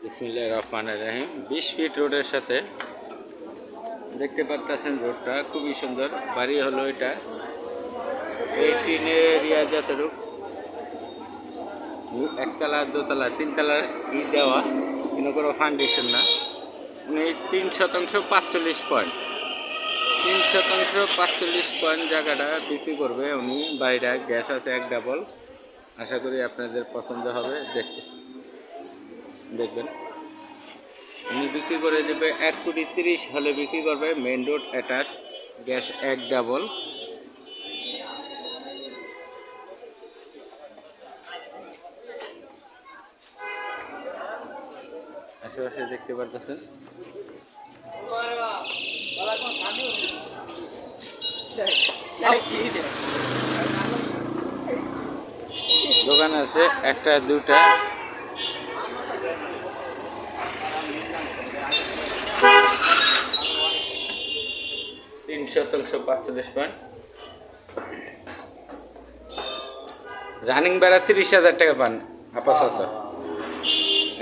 বিসমিল্লাহির রহমানির রহিম। 20 ফিট রোডের সাথে দেখতে পাচ্ছেন, রোডটা খুবই সুন্দর। বাড়ি হলো এটা, এই টিনের এরিয়া যতটুকু একতলা, দোতলা, তিনতলার দেওয়া, কোনো কোনো ফাউন্ডেশন না। উনি 3% 45 পয়েন্ট, 3% 45 পয়েন্ট জায়গাটা বিক্রি করবে উনি। বাড়িটা গ্যাস আছে 1 ডাবল। আশা করি আপনাদের পছন্দ হবে। দেখবেন উনি বিক্রি করে দেবে 1,30,00,000 হলে বিক্রি করবে। Main road attach, gas 1 double. আশেপাশে দেখতে পারতেছেন। দোকান আছে একটা দুটা। 3% 45 পয়েন্ট। রানিং ভাড়া 30,000 টাকা পান আপাতত।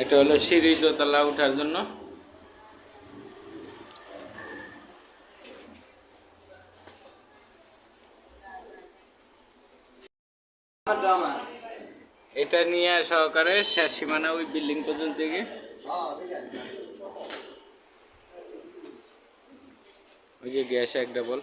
এটা হলো সিঁড়ি, দোতলা ওঠার জন্য। এটা নিয়ে সহকারে শেষ সীমানা ওই বিল্ডিং পর্যন্ত গিয়ে ওই যে গ্যাস 1 ডাবল।